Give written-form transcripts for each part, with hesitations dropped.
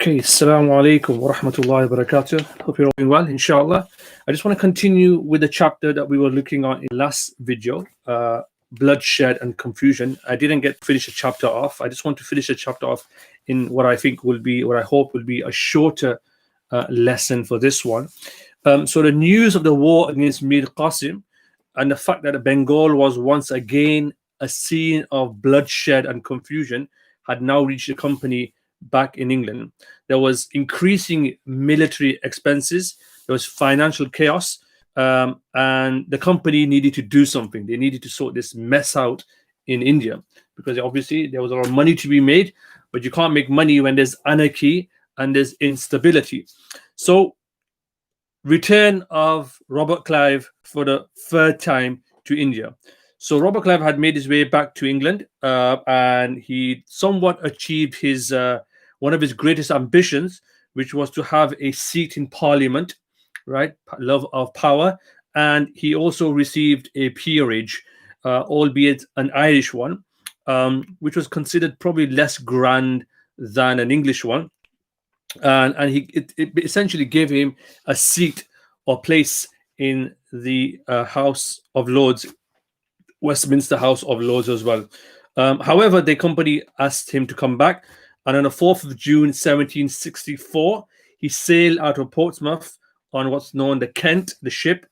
Okay, Assalamu alaikum wa rahmatullahi wa barakatuh. Hope you're all doing well, inshallah. I just want to continue with the chapter that we were looking at in last video, bloodshed and confusion. I didn't get to finish the chapter off. I just want to finish the chapter off in what I think will be, what I hope will be a shorter lesson for this one. So the news of the war against Mir Qasim and the fact that Bengal was once again a scene of bloodshed and confusion had now reached the company back in England. There was increasing military expenses, there was financial chaos, and the company needed to do something. They needed to sort this mess out in India because obviously there was a lot of money to be made, but you can't make money when there's anarchy and there's instability. So return of Robert Clive for the third time to India. So Robert Clive had made his way back to England, and he somewhat achieved his one of his greatest ambitions, which was to have a seat in Parliament, right? Love of power, and he also received a peerage, albeit an Irish one, which was considered probably less grand than an English one, and it essentially gave him a seat or place in the House of Lords, Westminster House of Lords as well. However, the company asked him to come back, and on the 4th of June 1764, he sailed out of Portsmouth on what's known the Kent, the ship,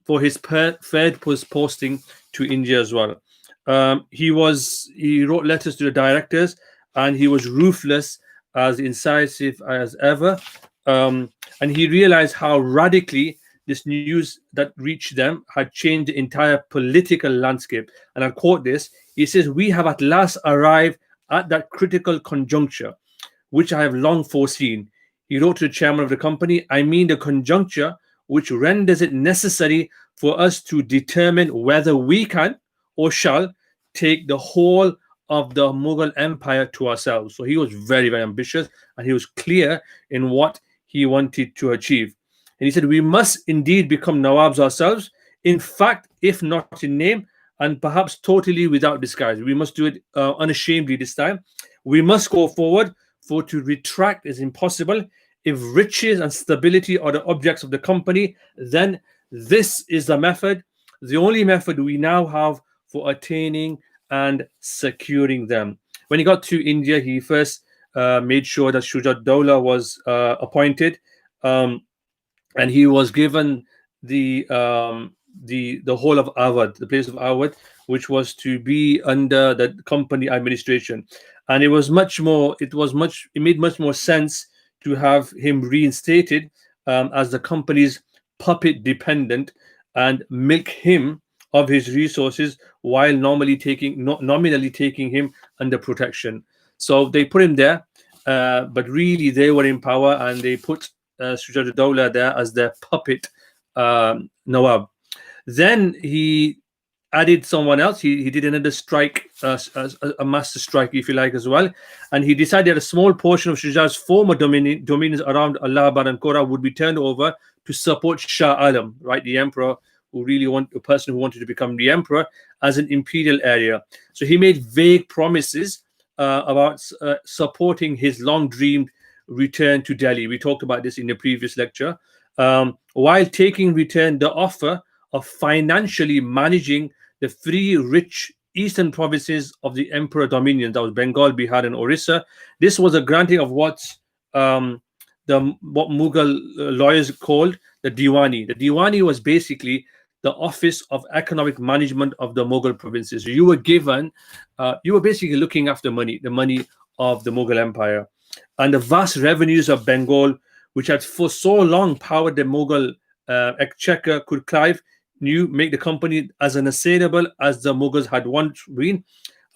for his third posting to India as well. He wrote letters to the directors, and he was ruthless, as incisive as ever. And he realized how radically this news that reached them had changed the entire political landscape. And I quote this, he says, "We have at last arrived at that critical conjuncture, which I have long foreseen." He wrote to the chairman of the company, "I mean the conjuncture which renders it necessary for us to determine whether we can or shall take the whole of the Mughal Empire to ourselves." So he was very, very ambitious, and he was clear in what he wanted to achieve. And he said, "We must indeed become Nawabs ourselves. In fact, if not in name, and perhaps totally without disguise. We must do it unashamedly this time. We must go forward, for to retract is impossible. If riches and stability are the objects of the company, then this is the method, the only method we now have for attaining and securing them." When he got to India, he first made sure that Shuja-ud-Dawla was appointed, and he was given the whole of Awadh, the place of Awadh, which was to be under the company administration. And it made much more sense to have him reinstated as the company's puppet dependent and milk him of his resources while nominally taking him under protection. So they put him there, but really they were in power, and they put Shuja-ud-Dawla there as their puppet Nawab. Then he added someone else. He did another strike, a master strike, if you like, as well. And he decided a small portion of Shuja's former dominions around Allahabad and Kora would be turned over to support Shah Alam, right, the emperor the person who wanted to become the emperor, as an imperial area. So he made vague promises about supporting his long-dreamed return to Delhi. We talked about this in the previous lecture. While taking return the offer of financially managing the three rich eastern provinces of the emperor dominion, that was Bengal, Bihar, and Orissa. This was a granting of what Mughal lawyers called the Diwani. The Diwani was basically the office of economic management of the Mughal provinces. You were given, you were basically looking after the money of the Mughal Empire. And the vast revenues of Bengal, which had for so long powered the Mughal exchequer, could Clive make the company as unassailable as the Mughals had once been,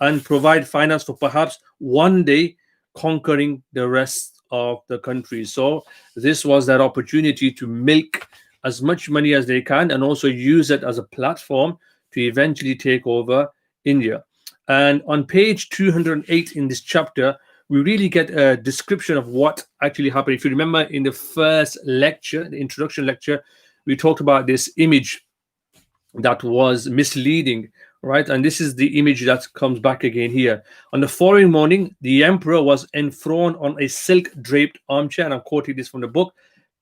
and provide finance for perhaps one day conquering the rest of the country. So this was that opportunity to milk as much money as they can, and also use it as a platform to eventually take over India. And on page 208 in this chapter, we really get a description of what actually happened. If you remember in the first lecture, the introduction lecture, we talked about this image that was misleading right? And this is the image that comes back again here. On the following morning, the emperor was enthroned on a silk draped armchair, and I'm quoting this from the book,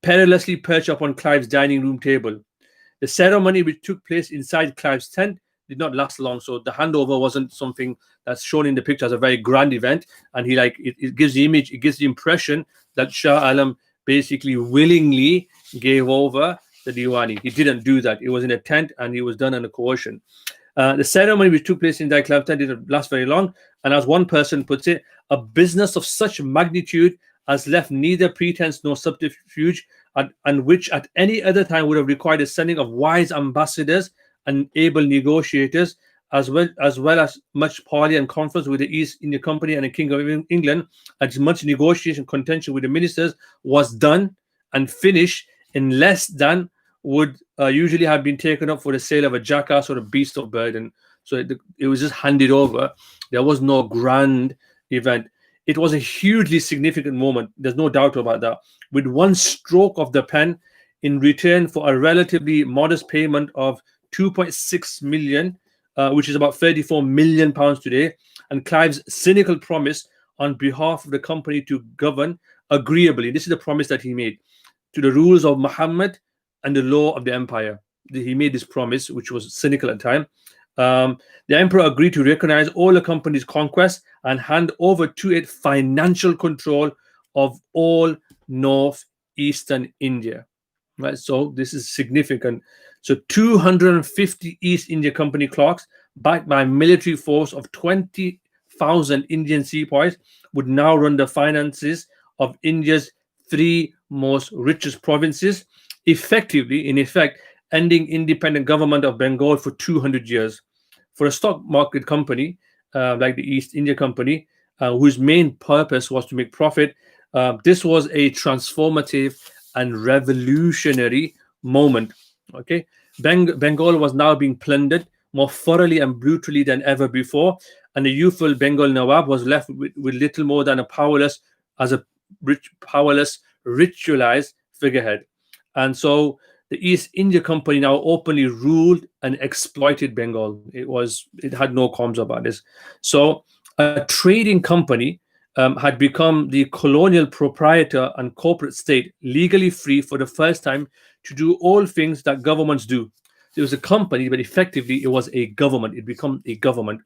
perilously perched upon Clive's dining room table. The ceremony, which took place inside Clive's tent, did not last long. So the handover wasn't something that's shown in the picture as a very grand event. And he it gives the image, it gives the impression that Shah Alam basically willingly gave over the Diwani. He didn't do that. It was in a tent and he was done under coercion. The ceremony, which took place in the Clive tent, didn't last very long. And as one person puts it, a business of such magnitude as left neither pretense nor subterfuge, and which at any other time would have required the sending of wise ambassadors and able negotiators, as well as much parley and conference with the East India Company and the King of England, as much negotiation contention with the ministers was done and finished in less than would usually have been taken up for the sale of a jackass or a beast of burden. So it was just handed over. There was no grand event. It was a hugely significant moment. There's no doubt about that. With one stroke of the pen, in return for a relatively modest payment of 2.6 million, which is about 34 million pounds today, and Clive's cynical promise on behalf of the company to govern agreeably. This is the promise that he made to the rules of Muhammad and the law of the empire. He made this promise, which was cynical at the time. The emperor agreed to recognize all the company's conquests and hand over to it financial control of all northeastern India. Right, so this is significant. So 250 East India Company clerks, backed by a military force of 20,000 Indian sepoys, would now run the finances of India's three most richest provinces, effectively, in effect, ending independent government of Bengal for 200 years. For a stock market company like the East India Company, whose main purpose was to make profit, this was a transformative and revolutionary moment. Okay, Bengal was now being plundered more thoroughly and brutally than ever before, and the youthful Bengal Nawab was left with little more than a powerless ritualized figurehead. And so the East India Company now openly ruled and exploited Bengal. It had no qualms about this. So a trading company had become the colonial proprietor and corporate state, legally free for the first time to do all things that governments do. It was a company, but effectively it was a government. It became a government.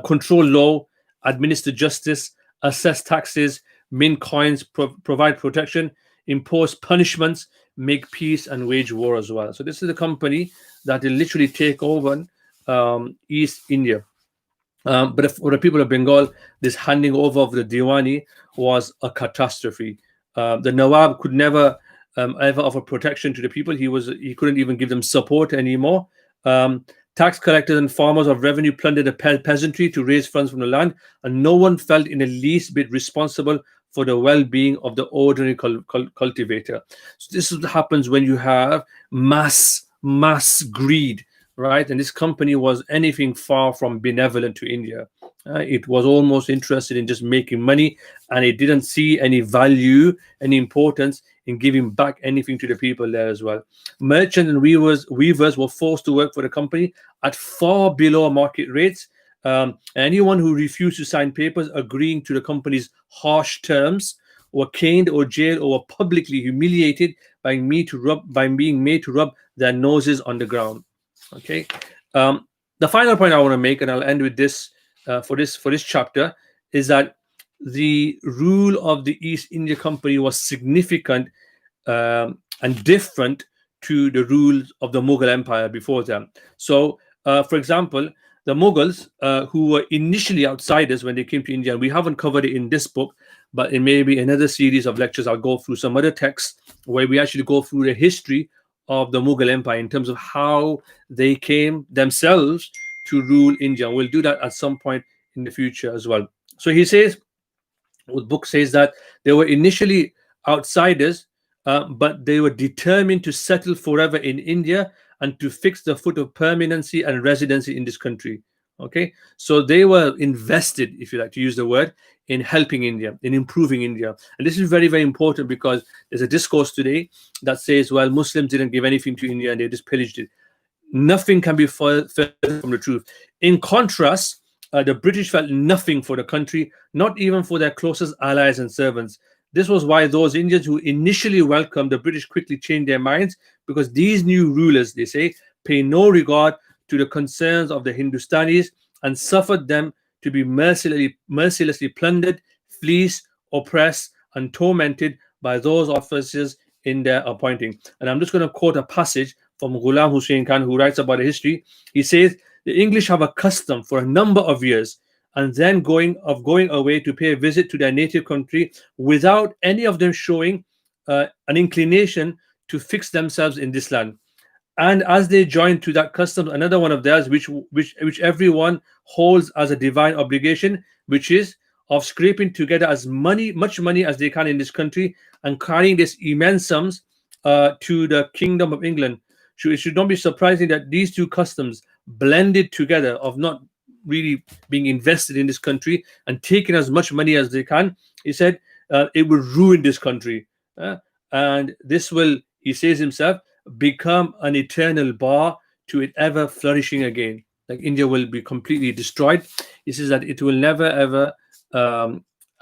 Control law, administer justice, assess taxes, mint coins, provide protection, impose punishments, make peace, and wage war as well. So this is a company that will literally take over East India. But for the people of Bengal, this handing over of the Diwani was a catastrophe. The Nawab could never ever offer protection to the people. He couldn't even give them support anymore. Tax collectors and farmers of revenue plundered the peasantry to raise funds from the land, and no one felt in the least bit responsible for the well-being of the ordinary cultivator. So this is what happens when you have mass greed, right? And this company was anything far from benevolent to India. It was almost interested in just making money, and it didn't see any value, any importance in giving back anything to the people there as well. Merchants and weavers were forced to work for the company at far below market rates. Anyone who refused to sign papers agreeing to the company's harsh terms were caned or jailed or were publicly humiliated by being made to rub their noses on the ground. Okay. The final point I want to make, and I'll end with this for this chapter, is that the rule of the East India Company was significant and different to the rules of the Mughal Empire before them. So, for example, the Mughals, who were initially outsiders when they came to India, and we haven't covered it in this book, but in maybe another series of lectures, I'll go through some other texts where we actually go through the history of the Mughal Empire in terms of how they came themselves to rule India. We'll do that at some point in the future as well. So he says, the book says that they were initially outsiders, but they were determined to settle forever in India and to fix the foot of permanency and residency in this country. Okay, so they were invested, if you like to use the word, in helping India, in improving India. And this is very, very important because there's a discourse today that says, well, Muslims didn't give anything to India and they just pillaged it. Nothing can be further from the truth. In contrast, the British felt nothing for the country, not even for their closest allies and servants. This was why those Indians who initially welcomed the British quickly changed their minds, because these new rulers, they say, pay no regard to the concerns of the Hindustanis and suffered them to be mercilessly plundered, fleeced, oppressed, and tormented by those officers in their appointing. And I'm just going to quote a passage from Ghulam Hussain Khan, who writes about the history. He says, the English have a custom for a number of years and then going away to pay a visit to their native country without any of them showing an inclination to fix themselves in this land. And as they join to that custom, another one of theirs, which everyone holds as a divine obligation, which is of scraping together as much money as they can in this country and carrying this immense sums to the Kingdom of England. So it should not be surprising that these two customs blended together, of not really being invested in this country and taking as much money as they can. He said it will ruin this country, and this will, he says himself, become an eternal bar to it ever flourishing again. Like India will be completely destroyed. He says that it will never ever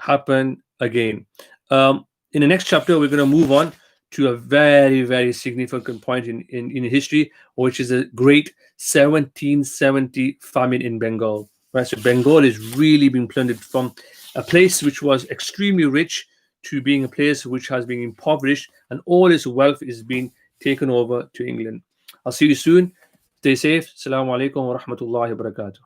happen again. In the next chapter, we're going to move on to a very, very significant point in history, which is a great 1770 famine in Bengal. Right, so Bengal is really being plundered from a place which was extremely rich to being a place which has been impoverished, and all its wealth is being taken over to England. I'll see you soon. Stay safe. Assalamu alaikum wa rahmatullahi wa barakatuh.